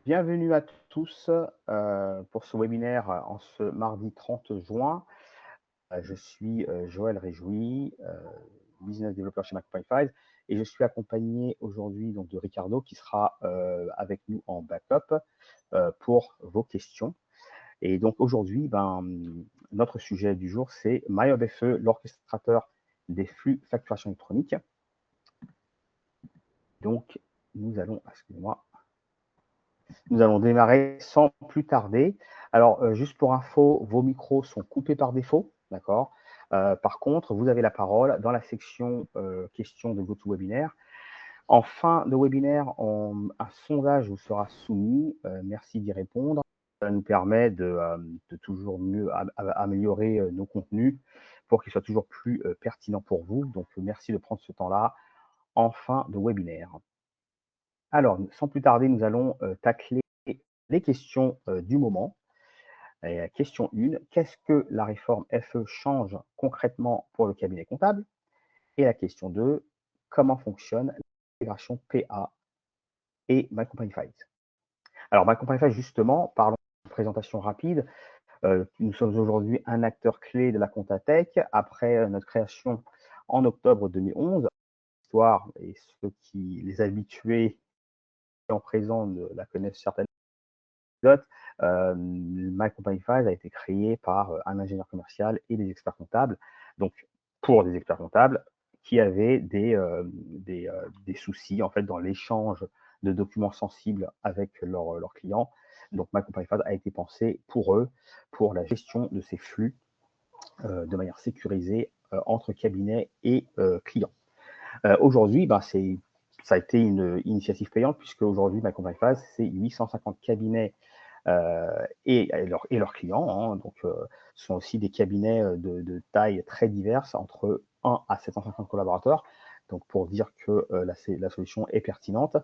Bienvenue à tous pour ce webinaire en ce mardi 30 juin. Je suis Joël Réjouy, business developer chez Macquarie et je suis accompagné aujourd'hui donc de Ricardo qui sera avec nous en backup pour vos questions. Et donc aujourd'hui, notre sujet du jour, c'est MyOBFE, l'orchestrateur des flux facturation électronique. Donc nous allons, excusez-moi, nous allons démarrer sans plus tarder. Alors, juste pour info, vos micros sont coupés par défaut, d'accord? Par contre, vous avez la parole dans la section questions de GoToWebinar. En fin de webinaire, un sondage vous sera soumis. Merci d'y répondre. Ça nous permet de toujours mieux améliorer nos contenus pour qu'ils soient toujours plus pertinents pour vous. Donc, merci de prendre ce temps-là en fin de webinaire. Alors, sans plus tarder, nous allons tacler les questions du moment. Et question 1, qu'est-ce que la réforme FE change concrètement pour le cabinet comptable? Et la question 2, comment fonctionne l'intégration PA et My Company Files? Alors, My Company Files, justement, parlons de présentation rapide. Nous sommes aujourd'hui un acteur clé de la Comptatech après notre création en octobre 2011. L'histoire, et ceux qui les habitués en présent la connaissent certainement. My Company Files a été créé par un ingénieur commercial et des experts comptables. Donc, pour des experts comptables qui avaient des soucis en fait dans l'échange de documents sensibles avec leurs clients. Donc, My Company Files a été pensé pour eux, pour la gestion de ces flux de manière sécurisée entre cabinets et clients. Aujourd'hui, ça a été une initiative payante puisque aujourd'hui, My Company Files, c'est 850 cabinets et leurs clients. Donc, ce sont aussi des cabinets de taille très diverses, entre 1 à 750 collaborateurs. Donc, pour dire que la solution est pertinente.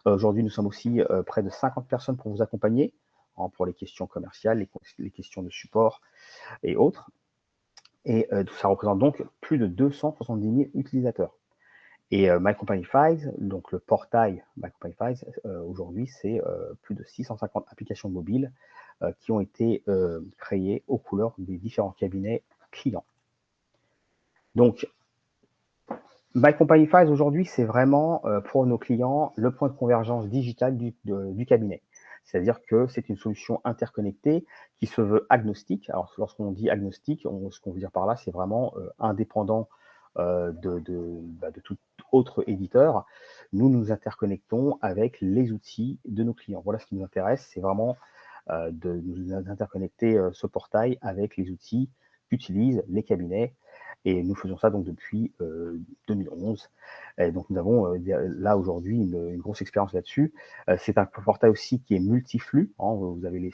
Aujourd'hui, nous sommes aussi près de 50 personnes pour vous accompagner pour les questions commerciales, les questions de support et autres. Et ça représente donc plus de 270 000 utilisateurs. Et My Company Files, donc le portail My Company Files, aujourd'hui, c'est plus de 650 applications mobiles qui ont été créées aux couleurs des différents cabinets clients. Donc, My Company Files, aujourd'hui, c'est vraiment pour nos clients le point de convergence digitale du cabinet. C'est-à-dire que c'est une solution interconnectée qui se veut agnostique. Alors, lorsqu'on dit agnostique, ce qu'on veut dire par là, c'est vraiment indépendant de tout autre éditeur. Nous nous interconnectons avec les outils de nos clients. Voilà ce qui nous intéresse, c'est vraiment de nous interconnecter ce portail avec les outils qu'utilisent les cabinets. Et nous faisons ça donc depuis 2011. Et donc nous avons là aujourd'hui une grosse expérience là-dessus. C'est un portail aussi qui est multiflux. Vous avez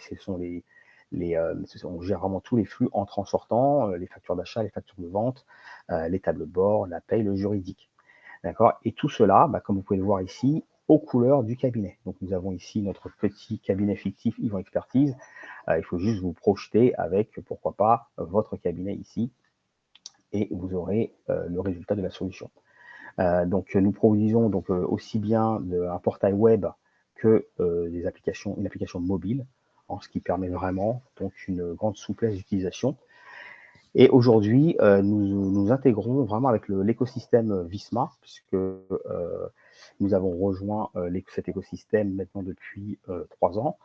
on gère vraiment tous les flux entrants sortants, les factures d'achat, les factures de vente, les tableaux de bord, la paye, le juridique. D'accord? Et tout cela, comme vous pouvez le voir ici, aux couleurs du cabinet. Donc nous avons ici notre petit cabinet fictif Yvan Expertise. Il faut juste vous projeter avec, pourquoi pas, votre cabinet ici et vous aurez le résultat de la solution. Donc nous produisons donc aussi bien un portail web que une application mobile, ce qui permet vraiment donc une grande souplesse d'utilisation. Et aujourd'hui, nous intégrons vraiment avec l'écosystème Visma, puisque nous avons rejoint cet écosystème maintenant depuis 3 ans,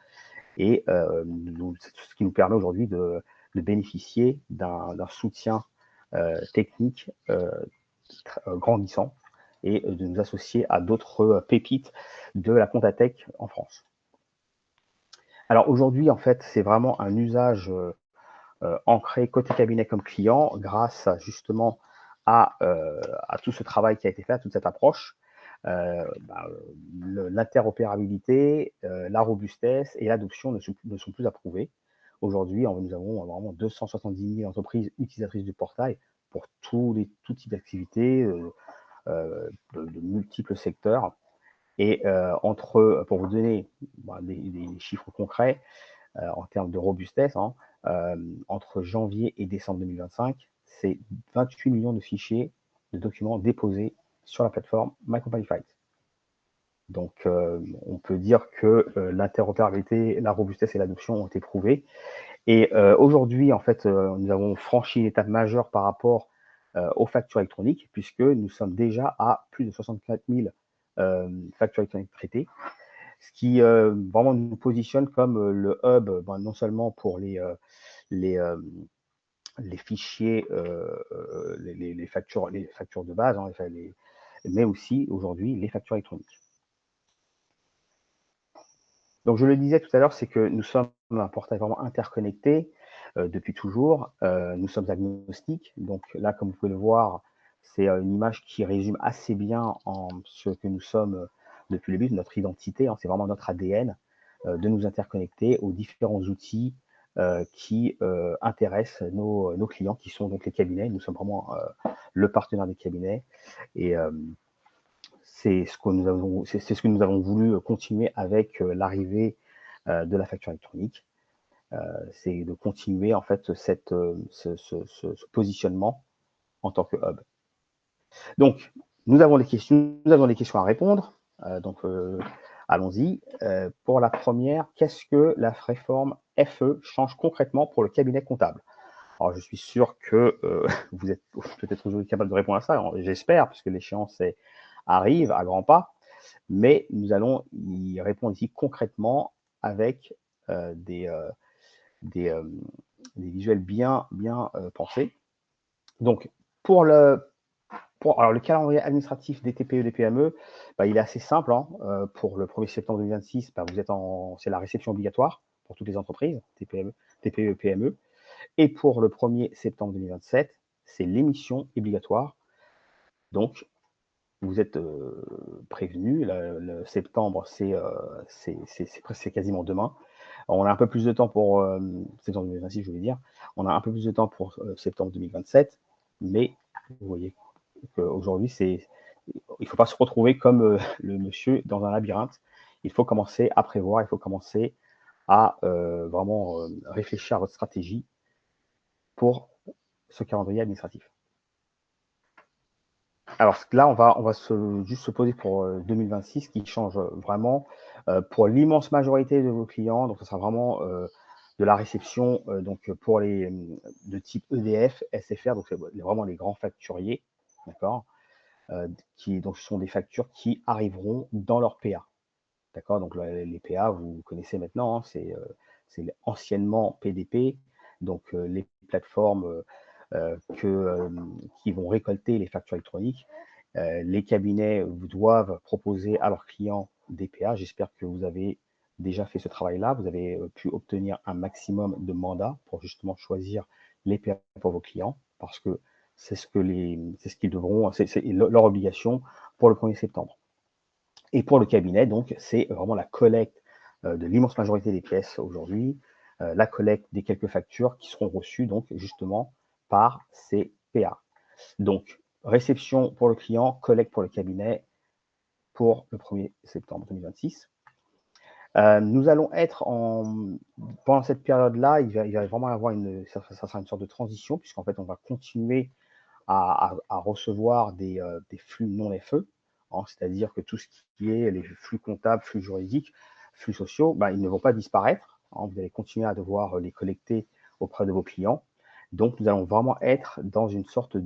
et ce qui nous permet aujourd'hui de bénéficier d'un soutien technique grandissant et de nous associer à d'autres pépites de la Comptatech en France. Alors aujourd'hui, en fait, c'est vraiment un usage ancré côté cabinet comme client grâce justement à tout ce travail qui a été fait, à toute cette approche, l'interopérabilité, la robustesse et l'adoption ne sont plus approuvées. Aujourd'hui, nous avons vraiment 270 000 entreprises utilisatrices du portail pour tout type d'activités de multiples secteurs. Et pour vous donner des chiffres concrets, en termes de robustesse, entre janvier et décembre 2025, c'est 28 millions de fichiers, de documents déposés sur la plateforme My Company Files. Donc, on peut dire que l'interopérabilité, la robustesse et l'adoption ont été prouvées. Et aujourd'hui, en fait, nous avons franchi une étape majeure par rapport aux factures électroniques, puisque nous sommes déjà à plus de 64 000 factures électroniques traitées, ce qui vraiment nous positionne comme le hub, non seulement pour les, les fichiers, les factures de base, hein, mais aussi aujourd'hui les factures électroniques. Donc, je le disais tout à l'heure, c'est que nous sommes un portail vraiment interconnecté depuis toujours. Nous sommes agnostiques. Donc là, comme vous pouvez le voir, c'est une image qui résume assez bien en ce que nous sommes depuis le début, notre identité. Hein, c'est vraiment notre ADN de nous interconnecter aux différents outils qui intéressent nos clients, qui sont donc les cabinets. Nous sommes vraiment le partenaire des cabinets. Et c'est ce que nous avons voulu continuer avec l'arrivée de la facture électronique. C'est de continuer en fait ce positionnement en tant que hub. Donc, nous avons des questions à répondre. Allons-y. Pour la première, qu'est-ce que la réforme FE change concrètement pour le cabinet comptable? Alors, je suis sûr que vous êtes peut-être aujourd'hui capable de répondre à ça, j'espère, puisque l'échéance arrive à grands pas, mais nous allons y répondre ici concrètement avec des visuels bien pensés. Donc, alors, le calendrier administratif des TPE et des PME, il est assez simple. Hein. Pour le 1er septembre 2026, c'est la réception obligatoire pour toutes les entreprises, TPE, PME. Et pour le 1er septembre 2027, c'est l'émission obligatoire. Donc, vous êtes prévenus. Le septembre, c'est quasiment demain. On a un peu plus de temps pour septembre 2026, je voulais dire. On a un peu plus de temps pour septembre 2027, mais vous voyez qu'aujourd'hui, il ne faut pas se retrouver comme le monsieur dans un labyrinthe. Il faut commencer à prévoir, il faut commencer à vraiment réfléchir à votre stratégie pour ce calendrier administratif. Alors là, on va juste se poser pour 2026, qui change vraiment pour l'immense majorité de vos clients. Donc, ce sera vraiment de la réception donc pour les de type EDF, SFR, donc c'est vraiment les grands facturiers, d'accord, donc ce sont des factures qui arriveront dans leur PA, d'accord. Donc les PA, vous connaissez maintenant, hein, c'est anciennement PDP, donc les plateformes qui vont récolter les factures électroniques. Les cabinets doivent proposer à leurs clients des PA. J'espère que vous avez déjà fait ce travail-là. Vous avez pu obtenir un maximum de mandats pour justement choisir les PA pour vos clients, parce que c'est ce qu'ils devront, c'est leur obligation pour le 1er septembre. Et pour le cabinet, donc, c'est vraiment la collecte de l'immense majorité des pièces aujourd'hui, la collecte des quelques factures qui seront reçues donc justement par ces PA. Donc, réception pour le client, collecte pour le cabinet pour le 1er septembre 2026. Nous allons être pendant cette période-là, il va vraiment avoir ça sera une sorte de transition, puisqu'en fait, on va continuer à recevoir des flux non FE, hein, c'est-à-dire que tout ce qui est les flux comptables, flux juridiques, flux sociaux, ils ne vont pas disparaître. Hein, vous allez continuer à devoir les collecter auprès de vos clients. Donc, nous allons vraiment être dans une sorte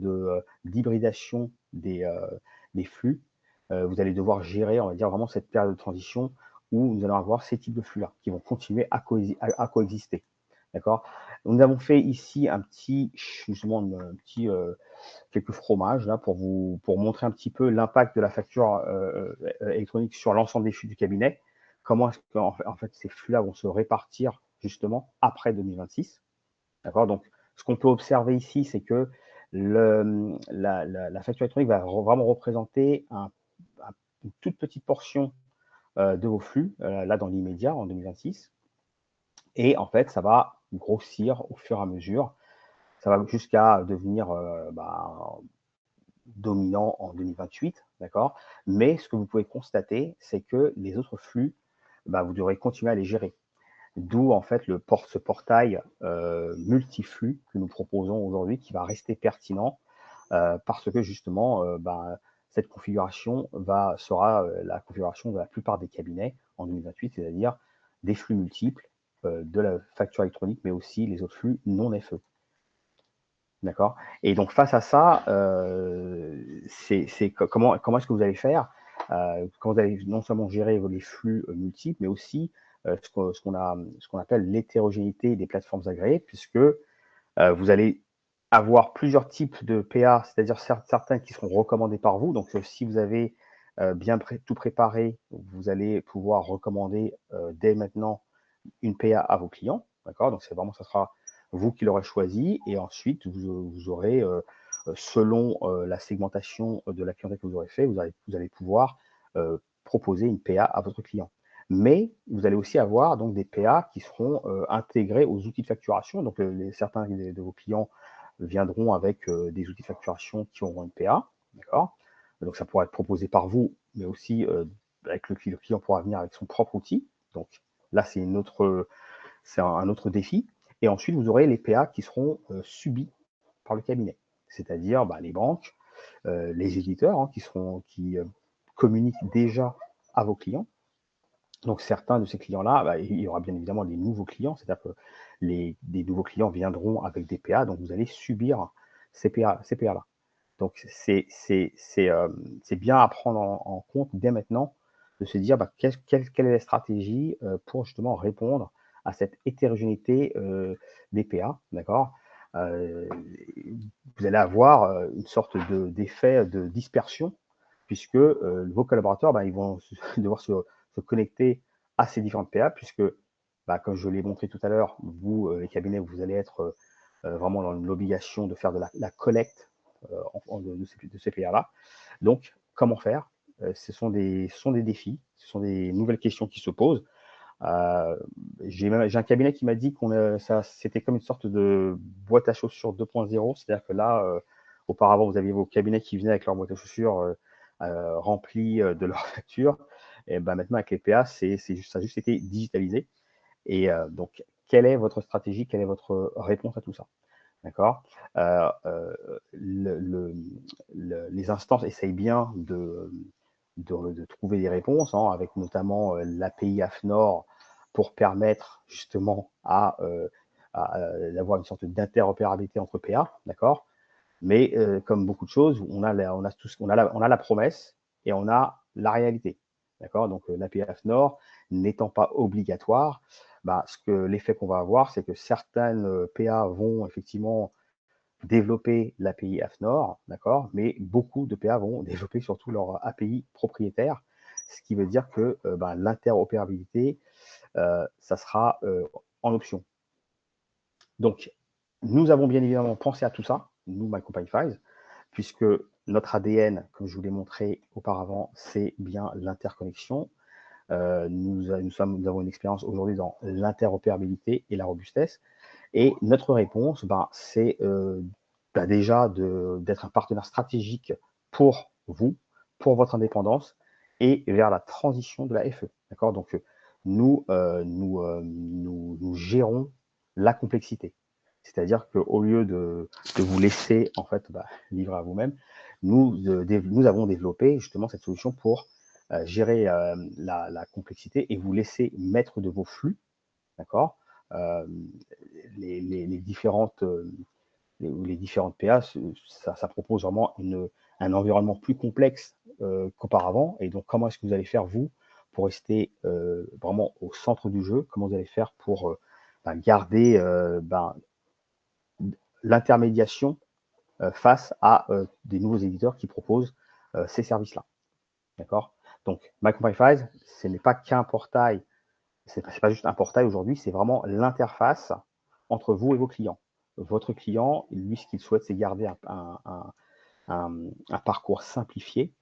d'hybridation des flux. Vous allez devoir gérer, on va dire, vraiment cette période de transition où nous allons avoir ces types de flux-là qui vont continuer à coexister. D'accord. Nous avons fait ici quelques fromages là pour montrer un petit peu l'impact de la facture électronique sur l'ensemble des flux du cabinet. Comment est-ce qu'en fait ces flux-là vont se répartir justement après 2026. D'accord. Donc, ce qu'on peut observer ici, c'est que la facture électronique va vraiment représenter une toute petite portion de vos flux, là dans l'immédiat, en 2026. Et en fait, ça va grossir au fur et à mesure. Ça va jusqu'à devenir dominant en 2028, d'accord. Mais ce que vous pouvez constater, c'est que les autres flux, vous devrez continuer à les gérer. D'où en fait ce portail multiflux que nous proposons aujourd'hui, qui va rester pertinent parce que justement, cette configuration sera la configuration de la plupart des cabinets en 2028, c'est-à-dire des flux multiples, de la facture électronique, mais aussi les autres flux non FE. D'accord? Et donc face à ça, comment est-ce que vous allez faire? Quand vous allez non seulement gérer les flux multiples, mais aussi ce qu'on appelle l'hétérogénéité des plateformes agréées, puisque vous allez avoir plusieurs types de PA, c'est-à-dire certains qui seront recommandés par vous. Donc, si vous avez bien tout préparé, vous allez pouvoir recommander dès maintenant une PA à vos clients. D'accord? Donc, c'est vraiment, ça sera vous qui l'aurez choisi. Et ensuite, vous aurez, selon la segmentation de la clientèle que vous aurez fait, vous allez pouvoir proposer une PA à votre client. Mais vous allez aussi avoir donc des PA qui seront intégrés aux outils de facturation. Donc, certains de vos clients viendront avec des outils de facturation qui auront une PA. D'accord? Donc, ça pourra être proposé par vous, mais aussi avec le client pourra venir avec son propre outil. Donc, là, c'est un autre défi. Et ensuite, vous aurez les PA qui seront subis par le cabinet, c'est-à-dire les banques, les éditeurs hein, qui communiquent déjà à vos clients. Donc, certains de ces clients-là, il y aura bien évidemment des nouveaux clients, c'est-à-dire que des nouveaux clients viendront avec des PA, donc vous allez subir ces PA-là. Donc, c'est bien à prendre en compte dès maintenant de se dire quelle est la stratégie pour justement répondre à cette hétérogénéité des PA, d'accord? Vous allez avoir une sorte d'effet de dispersion puisque vos collaborateurs, ils vont devoir se connecter à ces différentes PA, puisque, comme je l'ai montré tout à l'heure, vous, les cabinets, vous allez être vraiment dans l'obligation de faire de la collecte de ces PA-là. Donc, comment faire? Ce sont des défis, ce sont des nouvelles questions qui se posent. J'ai un cabinet qui m'a dit c'était comme une sorte de boîte à chaussures 2.0, c'est-à-dire que là, auparavant, vous aviez vos cabinets qui venaient avec leur boîte à chaussures remplie de leurs factures, et maintenant avec les PA, ça a juste été digitalisé. Et donc, quelle est votre stratégie, quelle est votre réponse à tout ça? D'accord? Les instances essayent bien de trouver des réponses, hein, avec notamment l'API AFNOR pour permettre justement d'avoir une sorte d'interopérabilité entre PA, d'accord? Mais comme beaucoup de choses, on a la promesse et on a la réalité, d'accord? Donc l'API AFNOR n'étant pas obligatoire, l'effet qu'on va avoir, c'est que certaines PA vont effectivement développer l'API AFNOR, d'accord? Mais beaucoup de PA vont développer surtout leur API propriétaire, ce qui veut dire que l'interopérabilité, ça sera en option. Donc, nous avons bien évidemment pensé à tout ça, nous, My Company Files, puisque notre ADN, comme je vous l'ai montré auparavant, c'est bien l'interconnexion. Nous avons une expérience aujourd'hui dans l'interopérabilité et la robustesse. Et notre réponse, c'est déjà d'être un partenaire stratégique pour vous, pour votre indépendance et vers la transition de la FE. D'accord? Donc, nous gérons la complexité. C'est-à-dire qu'au lieu de vous laisser en fait livrer à vous-même, nous avons développé justement cette solution pour gérer la complexité et vous laisser maître de vos flux, d'accord? Les différentes PA, ça propose vraiment un environnement plus complexe qu'auparavant. Et donc, comment est-ce que vous allez faire, vous, pour rester vraiment au centre du jeu? Comment vous allez faire pour garder l'intermédiation face à des nouveaux éditeurs qui proposent ces services-là? D'accord? Donc, My Company Files, ce n'est pas qu'un portail, c'est pas juste un portail aujourd'hui, c'est vraiment l'interface entre vous et vos clients. Votre client, lui, ce qu'il souhaite, c'est garder un parcours simplifié.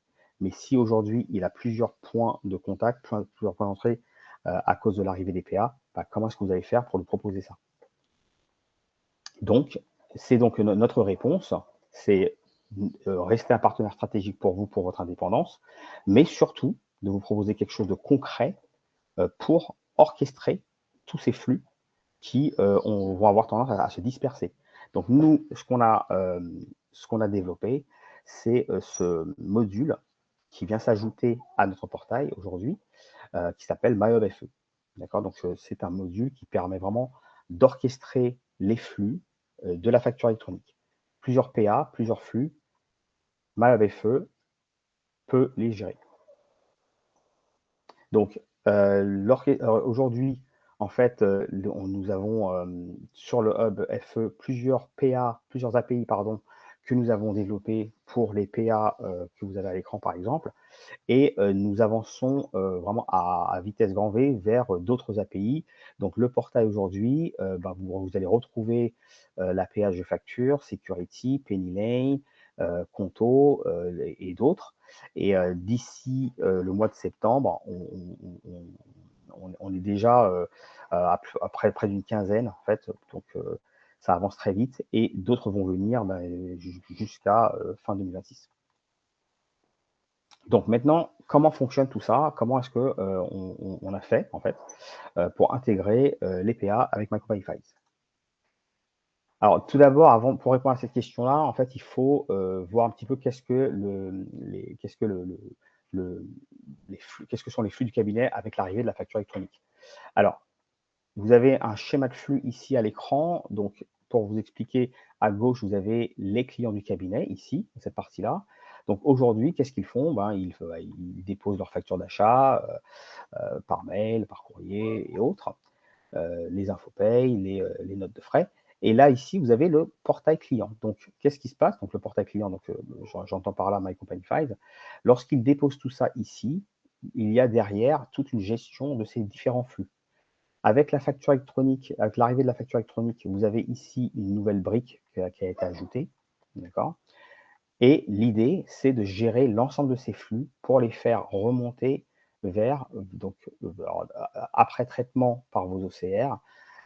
Mais si aujourd'hui, il a plusieurs points de contact, plusieurs points d'entrée à cause de l'arrivée des PA, comment est-ce que vous allez faire pour lui proposer ça? Donc, c'est donc notre réponse, c'est rester un partenaire stratégique pour vous, pour votre indépendance, mais surtout de vous proposer quelque chose de concret pour orchestrer tous ces flux qui vont avoir tendance à se disperser. Donc nous, ce qu'on a développé, c'est ce module qui vient s'ajouter à notre portail aujourd'hui, qui s'appelle MyHubFE. D'accord? Donc, c'est un module qui permet vraiment d'orchestrer les flux de la facture électronique. Plusieurs PA, plusieurs flux, MyHubFE peut les gérer. Donc, aujourd'hui, en fait, nous avons sur le hub FE plusieurs PA, plusieurs API, pardon, que nous avons développés pour les PA que vous avez à l'écran, par exemple. Et nous avançons vraiment à vitesse grand V vers d'autres API. Donc, le portail aujourd'hui, vous allez retrouver l'API de facture, Security, Penny Lane, Conto et d'autres. Et d'ici le mois de septembre, on est déjà après près d'une quinzaine, en fait. Donc, ça avance très vite et d'autres vont venir jusqu'à fin 2026. Donc maintenant, comment fonctionne tout ça? Comment est-ce que on a fait en fait pour intégrer les PA avec Microsoft Files? Alors tout d'abord, pour répondre à cette question-là, en fait, il faut voir un petit peu qu'est-ce que les flux, qu'est-ce que sont les flux du cabinet avec l'arrivée de la facture électronique. Alors, vous avez un schéma de flux ici à l'écran. Donc, pour vous expliquer, à gauche, vous avez les clients du cabinet, ici, dans cette partie-là. Donc, aujourd'hui, qu'est-ce qu'ils font? Ils déposent leur facture d'achat par mail, par courrier et autres, les infopayes, les notes de frais. Et là, ici, vous avez le portail client. Donc, qu'est-ce qui se passe? Donc, le portail client, donc j'entends par là My Company Files. Lorsqu'il dépose tout ça ici, il y a derrière toute une gestion de ces différents flux. Avec la facture électronique, avec l'arrivée de la facture électronique, vous avez ici une nouvelle brique qui a été ajoutée. D'accord? Et l'idée, c'est de gérer l'ensemble de ces flux pour les faire remonter vers, après traitement par vos OCR.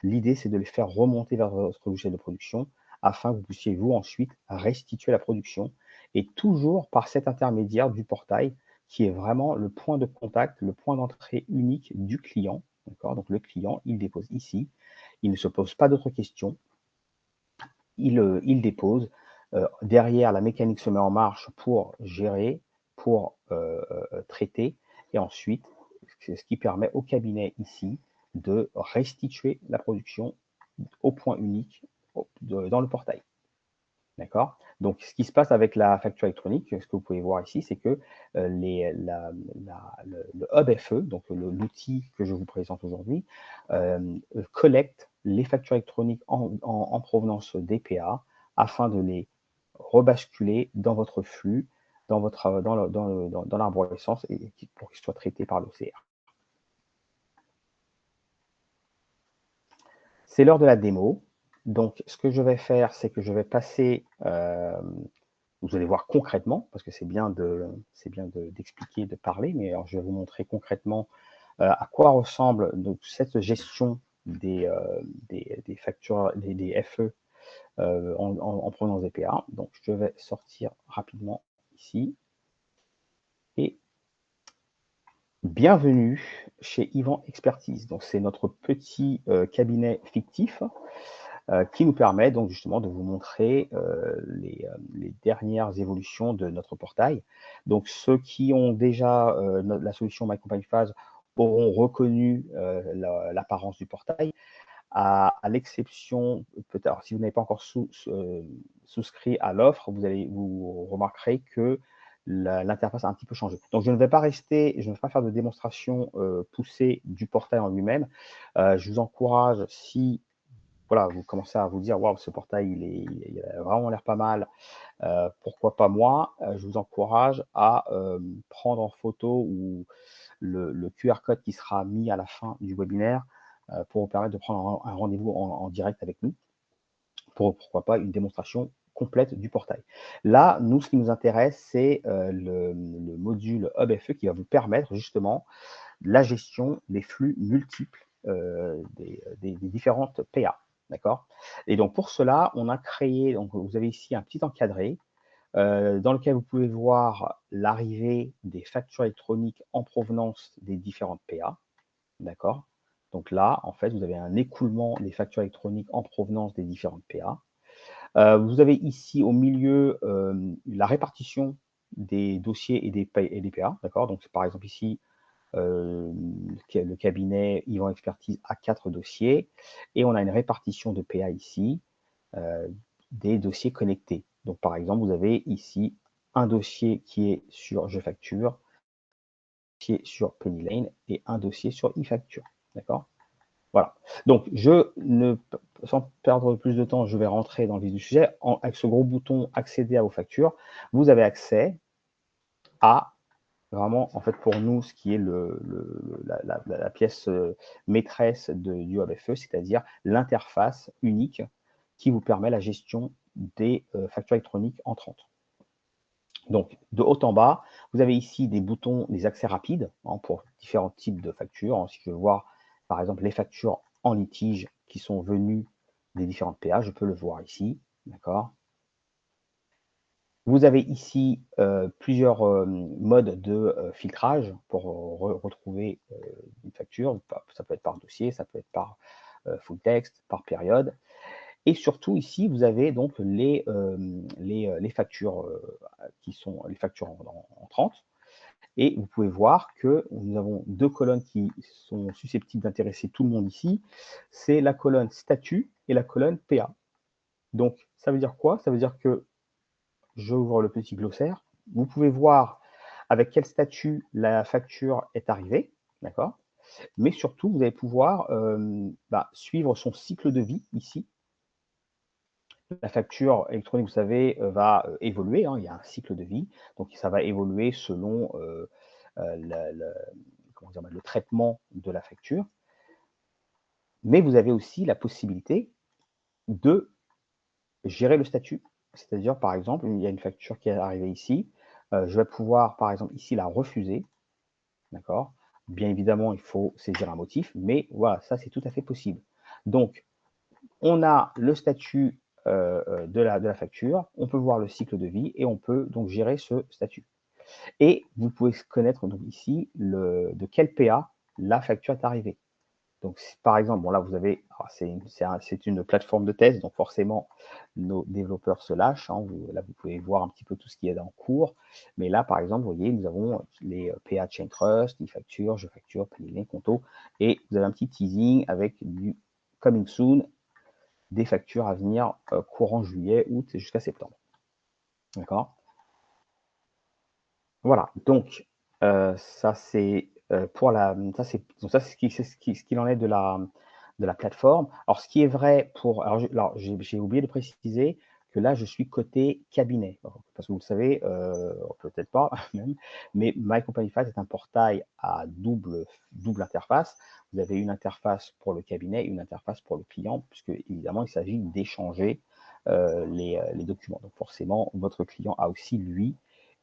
L'idée, c'est de les faire remonter vers votre logiciel de production afin que vous puissiez, vous, ensuite, restituer la production. Et toujours par cet intermédiaire du portail qui est vraiment le point de contact, le point d'entrée unique du client. D'accord? Donc, le client, il dépose ici. Il ne se pose pas d'autres questions. Il dépose. Derrière, la mécanique se met en marche pour gérer, pour traiter, et ensuite, c'est ce qui permet au cabinet ici de restituer la production au point unique dans le portail. D'accord? Donc, ce qui se passe avec la facture électronique, ce que vous pouvez voir ici, c'est que le hub FE, donc l'outil que je vous présente aujourd'hui, collecte les factures électroniques en provenance des PA afin de les rebasculer dans votre flux, dans l'arborescence et pour qu'ils soient traités par l'OCR. C'est l'heure de la démo. Donc, ce que je vais faire, c'est que je vais passer, vous allez voir concrètement, parce que c'est bien d'expliquer, de parler, mais alors je vais vous montrer concrètement à quoi ressemble donc, cette gestion des factures, des FE en provenance des PA. Donc, je vais sortir rapidement ici. Et bienvenue chez Yvan Expertise. Donc, c'est notre petit cabinet fictif qui nous permet donc justement de vous montrer les dernières évolutions de notre portail. Donc, ceux qui ont déjà la solution My Company Files auront reconnu l'apparence du portail, à l'exception, peut-être, si vous n'avez pas encore souscrit à l'offre, vous remarquerez que l'interface a un petit peu changé. Donc, je ne vais pas faire de démonstration poussée du portail en lui-même. Je vous encourage, si voilà, vous commencez à vous dire, waouh, ce portail, il a vraiment l'air pas mal, pourquoi pas moi? Je vous encourage à prendre en photo ou le QR code qui sera mis à la fin du webinaire pour vous permettre de prendre un rendez-vous en direct avec nous pour, pourquoi pas, une démonstration complète du portail. Là, nous, ce qui nous intéresse, c'est le module HubFE qui va vous permettre justement la gestion des flux multiples des différentes PA. D'accord? Et donc, pour cela, on a créé, donc vous avez ici un petit encadré dans lequel vous pouvez voir l'arrivée des factures électroniques en provenance des différentes PA. D'accord? Donc là, en fait, vous avez un écoulement des factures électroniques en provenance des différentes PA. Vous avez ici au milieu la répartition des dossiers et des PA, d'accord? Donc, par exemple ici, le cabinet Yvan Expertise a 4 dossiers et on a une répartition de PA ici des dossiers connectés. Donc, par exemple, vous avez ici un dossier qui est sur Je Facture, un dossier sur Penny Lane et un dossier sur e-facture. D'accord? Voilà. Donc, sans perdre plus de temps, je vais rentrer dans le vif du sujet. Avec ce gros bouton accéder à vos factures, vous avez accès à vraiment, en fait, pour nous, ce qui est la pièce maîtresse du WebFE, c'est-à-dire l'interface unique qui vous permet la gestion des factures électroniques entrantes. Donc, de haut en bas, vous avez ici des boutons, des accès rapides pour différents types de factures. Si je veux voir, par exemple, les factures en litige qui sont venues des différentes PA, je peux le voir ici. D'accord. Vous avez ici plusieurs modes de filtrage pour retrouver une facture. Ça peut être par dossier, ça peut être par full text, par période. Et surtout ici, vous avez donc les factures qui sont les factures en 30. Et vous pouvez voir que nous avons deux colonnes qui sont susceptibles d'intéresser tout le monde ici. C'est la colonne statut et la colonne PA. Donc, ça veut dire quoi? Ça veut dire que j'ouvre le petit glossaire. Vous pouvez voir avec quel statut la facture est arrivée, d'accord? Mais surtout, vous allez pouvoir suivre son cycle de vie ici. La facture électronique, vous savez, va évoluer. Il y a un cycle de vie. Donc, ça va évoluer selon le traitement de la facture. Mais vous avez aussi la possibilité de gérer le statut. C'est-à-dire, par exemple, il y a une facture qui est arrivée ici. Je vais pouvoir, par exemple, ici, la refuser. D'accord? Bien évidemment, il faut saisir un motif, mais voilà, ça, c'est tout à fait possible. Donc, on a le statut de la facture, on peut voir le cycle de vie et on peut donc gérer ce statut. Et vous pouvez connaître donc ici de quel PA la facture est arrivée. Donc, par exemple, bon là, vous avez, c'est une plateforme de test, donc forcément, nos développeurs se lâchent. Là, vous pouvez voir un petit peu tout ce qui est en cours. Mais là, par exemple, vous voyez, nous avons les PA Chain Trust, e-facture, Je Facture, Penny Conto, et vous avez un petit teasing avec du coming soon, des factures à venir courant juillet, août et jusqu'à septembre. D'accord? Voilà, donc ça c'est pour ça c'est ce qu'il en est de la plateforme. Alors ce qui est vrai pour alors j'ai oublié de préciser que là je suis côté cabinet. Parce que vous le savez, peut-être pas même, mais My Company Files est un portail à double interface. Vous avez une interface pour le cabinet et une interface pour le client, puisque évidemment il s'agit d'échanger les documents. Donc forcément, votre client a aussi lui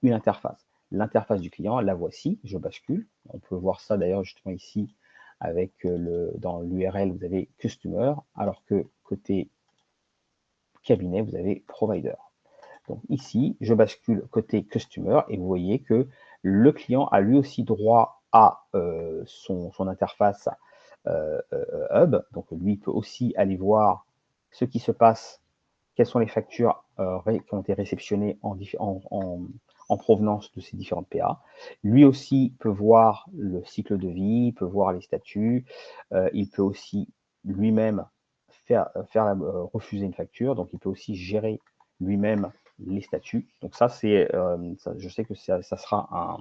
une interface. L'interface du client, la voici, je bascule. On peut voir ça d'ailleurs justement ici avec dans l'URL, vous avez Customer, alors que côté cabinet, vous avez Provider. Donc ici, je bascule côté Customer et vous voyez que le client a lui aussi droit à son interface Hub. Donc lui, il peut aussi aller voir ce qui se passe, quelles sont les factures qui ont été réceptionnées en provenance de ces différentes PA. Lui aussi peut voir le cycle de vie, il peut voir les statuts, il peut aussi lui-même refuser une facture, donc il peut aussi gérer lui-même les statuts. Donc ça, je sais que ça sera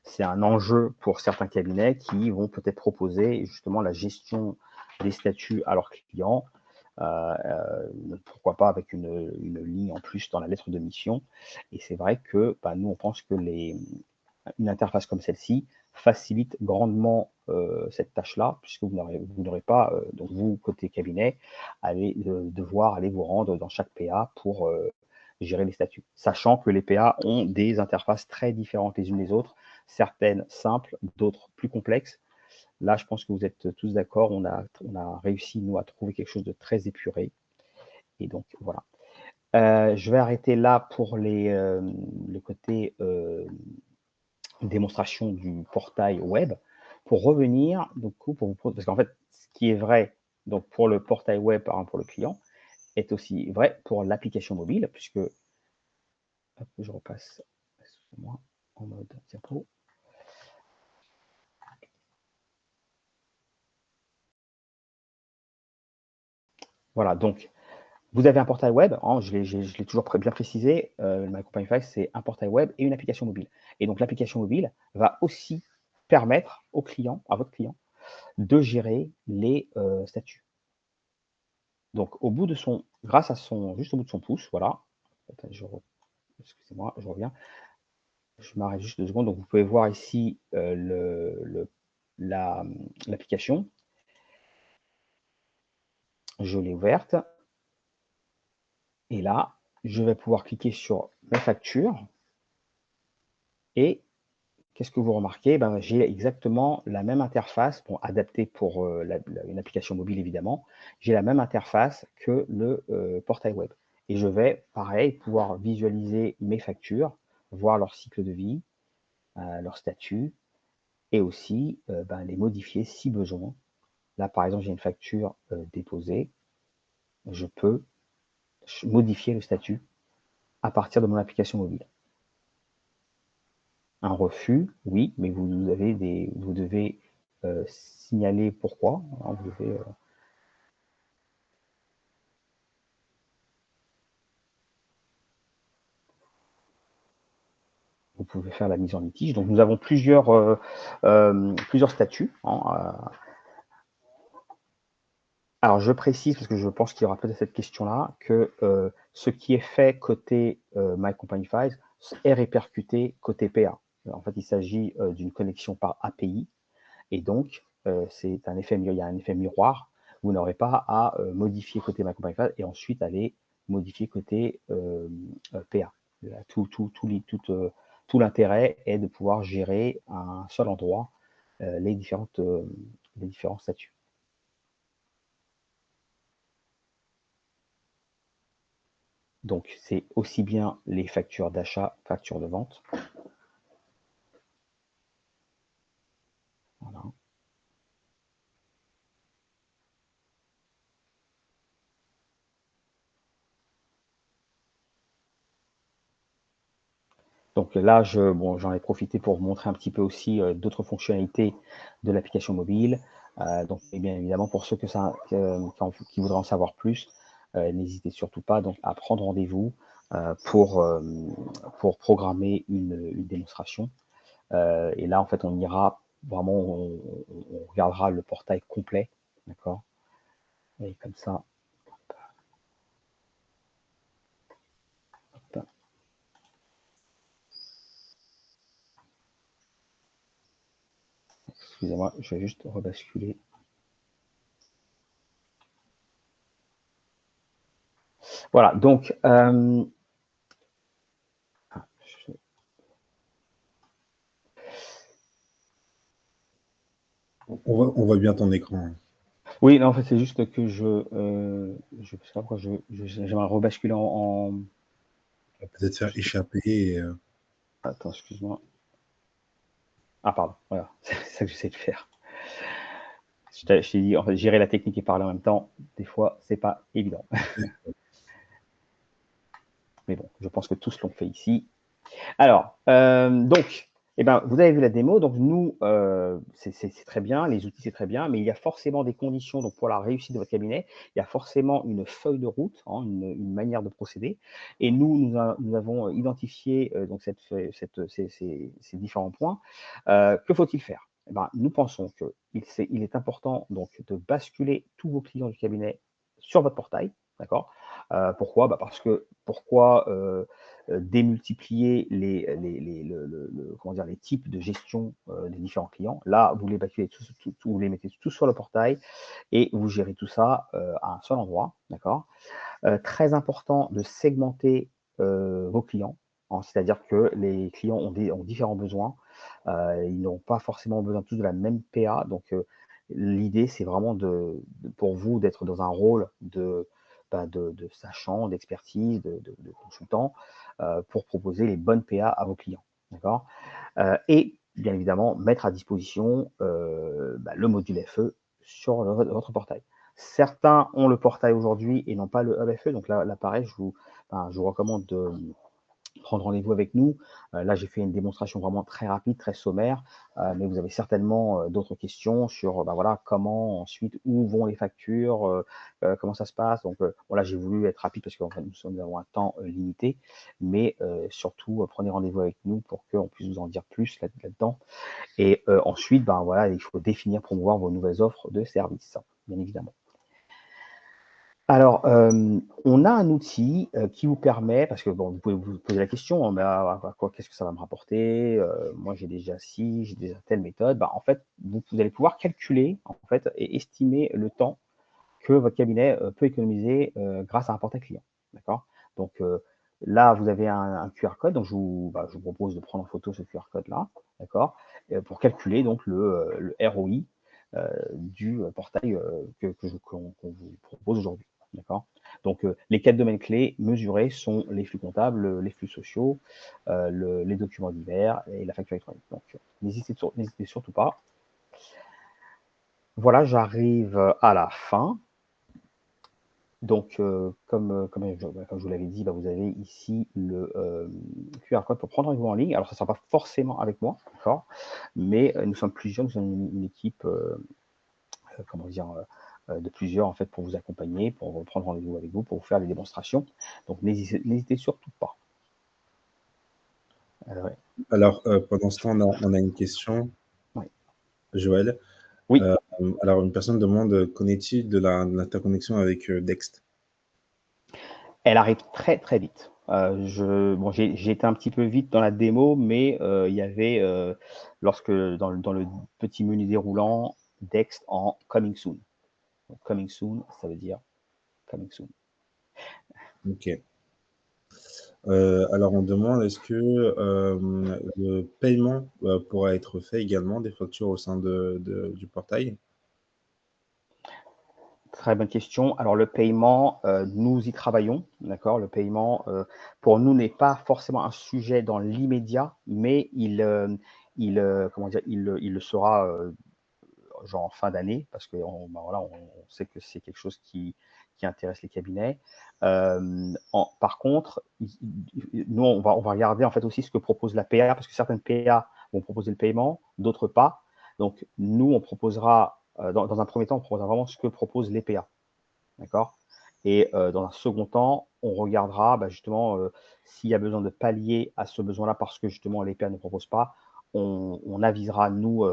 c'est un enjeu pour certains cabinets qui vont peut-être proposer justement la gestion des statuts à leurs clients. Pourquoi pas avec une ligne en plus dans la lettre de mission. Et c'est vrai que nous, on pense que une interface comme celle-ci facilite grandement cette tâche-là, puisque vous n'aurez pas, donc vous, côté cabinet, devoir aller vous rendre dans chaque PA pour gérer les statuts. Sachant que les PA ont des interfaces très différentes les unes des autres, certaines simples, d'autres plus complexes. Là, je pense que vous êtes tous d'accord, on a réussi, nous, à trouver quelque chose de très épuré. Et donc, voilà. Je vais arrêter là pour le côté démonstration du portail web. Pour revenir, donc, parce qu'en fait, ce qui est vrai donc pour le portail web, par exemple pour le client, est aussi vrai pour l'application mobile, puisque, hop, je repasse, excusez-moi, en mode diapo. Voilà, donc vous avez un portail web, hein, je l'ai toujours bien précisé, My Company 5, c'est un portail web et une application mobile. Et donc l'application mobile va aussi permettre au client, à votre client, de gérer les statuts. Donc au bout de son, grâce à son, juste au bout de son pouce, voilà. Attends, excusez-moi, je reviens. Je m'arrête juste 2 secondes. Donc vous pouvez voir ici l'application. Je l'ai ouverte. Et là, je vais pouvoir cliquer sur mes factures. Et qu'est-ce que vous remarquez? Ben, j'ai exactement la même interface, bon, adaptée pour une application mobile évidemment. J'ai la même interface que le portail web. Et je vais, pareil, pouvoir visualiser mes factures, voir leur cycle de vie, leur statut, et aussi ben, les modifier si besoin. Là, par exemple, j'ai une facture déposée. Je peux modifier le statut à partir de mon application mobile. Un refus, oui, mais vous devez signaler pourquoi, hein, vous pouvez faire la mise en litige. Donc nous avons plusieurs statuts, hein. Alors je précise, parce que je pense qu'il y aura peut-être cette question-là, que ce qui est fait côté My Company 5 est répercuté côté PA. En fait, il s'agit d'une connexion par API, et donc il y a un effet miroir. Vous n'aurez pas à modifier côté My Company 5 et ensuite aller modifier côté PA. Là, tout l'intérêt est de pouvoir gérer à un seul endroit les différents statuts. Donc, c'est aussi bien les factures d'achat, factures de vente. Voilà. Donc là, j'en ai profité pour vous montrer un petit peu aussi d'autres fonctionnalités de l'application mobile. Donc, et bien évidemment, pour ceux qui voudraient en savoir plus, n'hésitez surtout pas donc, à prendre rendez-vous pour programmer une démonstration. Et là, en fait, on ira vraiment, on regardera le portail complet, d'accord? Et comme ça, hop, excusez-moi, je vais juste rebasculer. Voilà, donc, On voit bien ton écran. oui, non, en fait, c'est juste que je sais pas pourquoi j'aimerais rebasculer On va peut-être faire échapper. Et, attends, excuse-moi. Ah, pardon, voilà, c'est ça que j'essaie de faire. Je t'ai dit, en fait, gérer la technique et parler en même temps, des fois, c'est pas évident. Mais bon, je pense que tous l'ont fait ici. Alors, donc, eh ben, vous avez vu la démo. Donc, nous, c'est très bien, les outils, c'est très bien, mais il y a forcément des conditions. Donc, pour la réussite de votre cabinet, il y a forcément une feuille de route, hein, une manière de procéder. Et nous avons identifié donc ces différents points. Que faut-il faire? Eh ben, nous pensons qu'il est important donc de basculer tous vos clients du cabinet sur votre portail. D'accord? Pourquoi? Bah, parce que pourquoi démultiplier comment dire, les types de gestion des différents clients. Là, vous les basculez vous les mettez tous sur le portail et vous gérez tout ça à un seul endroit. D'accord? Très important de segmenter vos clients, hein, c'est-à-dire que les clients ont différents besoins. Ils n'ont pas forcément besoin tous de la même PA. Donc, l'idée, c'est vraiment pour vous d'être dans un rôle de sachant, d'expertise, de consultant pour proposer les bonnes PA à vos clients. D'accord? Et bien évidemment, mettre à disposition le module FE sur votre portail. Certains ont le portail aujourd'hui et n'ont pas le Hub FE. Donc là pareil, je vous recommande de prendre rendez-vous avec nous. Là, j'ai fait une démonstration vraiment très rapide, très sommaire, mais vous avez certainement d'autres questions sur voilà, comment ensuite, où vont les factures, comment ça se passe. Donc voilà, j'ai voulu être rapide parce que nous avons un temps limité, mais surtout, prenez rendez-vous avec nous pour qu'on puisse vous en dire plus là-dedans. Et ensuite, voilà, il faut définir, promouvoir vos nouvelles offres de services, bien évidemment. Alors, on a un outil qui vous permet, parce que bon, vous pouvez vous poser la question, hein, mais qu'est-ce que ça va me rapporter? Moi, j'ai déjà ci, j'ai déjà telle méthode. En fait, vous allez pouvoir calculer en fait et estimer le temps que votre cabinet peut économiser grâce à un portail client. D'accord? Donc là, vous avez un QR code, donc je vous propose de prendre en photo ce QR code-là, d'accord? Pour calculer donc le ROI du portail qu'on vous propose aujourd'hui. D'accord? Donc, les 4 domaines clés mesurés sont les flux comptables, les flux sociaux, les documents divers et la facture électronique. Donc, n'hésitez surtout pas. Voilà, j'arrive à la fin. Donc, comme je vous l'avais dit, vous avez ici le QR code pour prendre rendez-vous en ligne. Alors, ça ne sera pas forcément avec moi, d'accord? Mais nous sommes plusieurs, nous sommes une équipe, comment dire, de plusieurs en fait pour vous accompagner, pour prendre rendez-vous avec vous, pour vous faire des démonstrations. Donc, n'hésitez surtout pas. Ouais. Alors, pendant ce temps, on a une question, Oui. Joël. Oui. Alors, une personne demande, qu'en est-il de l'interconnexion avec Dext? Elle arrive très très vite. J'ai été un petit peu vite dans la démo, mais il y avait, lorsque dans le petit menu déroulant, Dext en coming soon. Donc, coming soon, ça veut dire coming soon. Ok. Alors, on demande, est-ce que le paiement pourra être fait également des factures au sein du portail? Très bonne question. Alors le paiement, nous y travaillons, d'accord? Le paiement, pour nous n'est pas forcément un sujet dans l'immédiat, mais comment dire? Il le sera, genre en fin d'année parce qu'on voilà, on sait que c'est quelque chose qui intéresse les cabinets. Par contre, nous, on va regarder en fait aussi ce que propose la PA parce que certaines PA vont proposer le paiement, d'autres pas. Donc nous, on proposera, dans un premier temps, on proposera vraiment ce que proposent les PA. D'accord? Et dans un second temps, on regardera justement s'il y a besoin de pallier à ce besoin-là parce que justement les PA ne proposent pas, on avisera nous,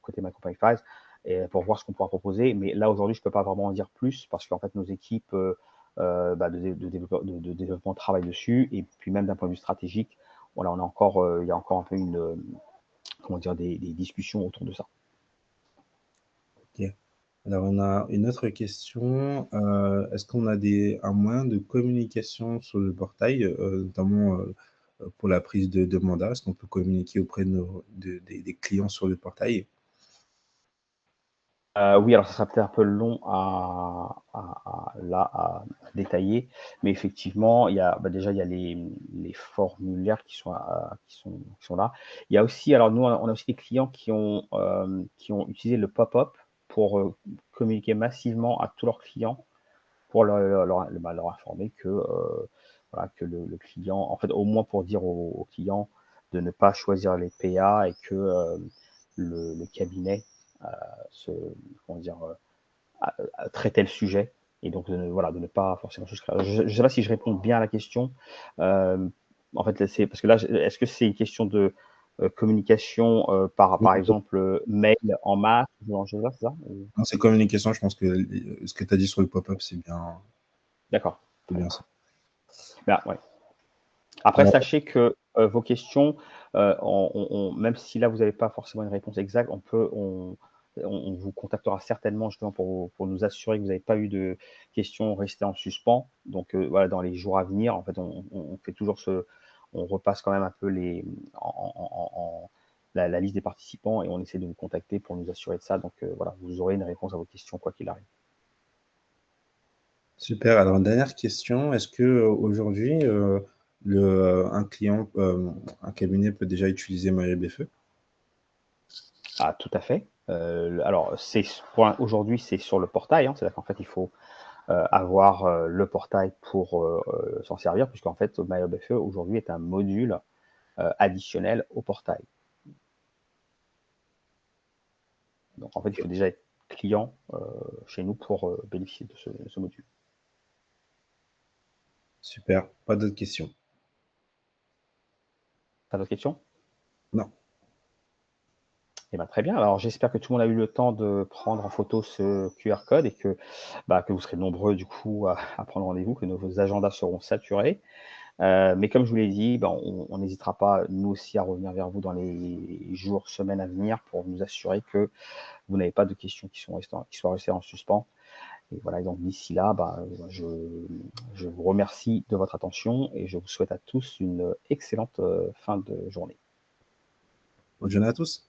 côté My Company Files, pour voir ce qu'on pourra proposer. Mais là aujourd'hui, je ne peux pas vraiment en dire plus parce qu'en fait nos équipes de développement travaillent dessus et puis même d'un point de vue stratégique, voilà, on a encore, il y a encore un peu comment dire, des discussions autour de ça. Ok. Alors, on a une autre question. Est-ce qu'on a un moyen de communication sur le portail, notamment pour la prise de mandat? Est-ce qu'on peut communiquer auprès des clients sur le portail? Oui, alors ça sera peut-être un peu long à détailler, mais effectivement, il y a, déjà, il y a les formulaires qui sont là. Il y a aussi, alors nous, on a aussi des clients qui ont utilisé le pop-up pour communiquer massivement à tous leurs clients pour leur informer que, voilà, que le client, en fait, au moins pour dire aux clients de ne pas choisir les PA et que le cabinet se, comment dire, traitait le sujet et donc voilà, de ne pas forcément souscrire. Je ne sais pas si je réponds bien à la question. Euh, en fait, c'est parce que là, est-ce que c'est une question de communication par exemple mail en masse, ce genre de choses-là, c'est ça? Non, c'est communication. Je pense que ce que tu as dit sur le pop-up, c'est D'accord. bien ça. Ouais. Après, Alors, sachez que vos questions, même si là vous n'avez pas forcément une réponse exacte, on vous contactera certainement justement pour nous assurer que vous n'avez pas eu de questions restées en suspens. Donc voilà, dans les jours à venir, en fait, on fait toujours on repasse quand même un peu la liste des participants et on essaie de vous contacter pour nous assurer de ça. Donc voilà, vous aurez une réponse à vos questions quoi qu'il arrive. super. Alors, dernière question. Est-ce que aujourd'hui, un cabinet peut déjà utiliser MyBFE? Ah, tout à fait. Alors, aujourd'hui, c'est sur le portail, hein, c'est-à-dire qu'en fait, il faut avoir le portail pour s'en servir, puisqu'en fait, MyOBFE aujourd'hui est un module additionnel au portail. Donc, en fait, il faut déjà être client chez nous pour bénéficier de ce module. Super, pas d'autres questions. Pas d'autres questions? Non. Eh ben, très bien. Alors, j'espère que tout le monde a eu le temps de prendre en photo ce QR code et que vous serez nombreux du coup à prendre rendez-vous, que nos agendas seront saturés. Mais comme je vous l'ai dit, on n'hésitera pas, nous aussi, à revenir vers vous dans les jours, semaines à venir pour nous assurer que vous n'avez pas de questions qui soient restées en suspens. Et voilà, donc d'ici là, je vous remercie de votre attention et je vous souhaite à tous une excellente fin de journée. Bonne journée à tous.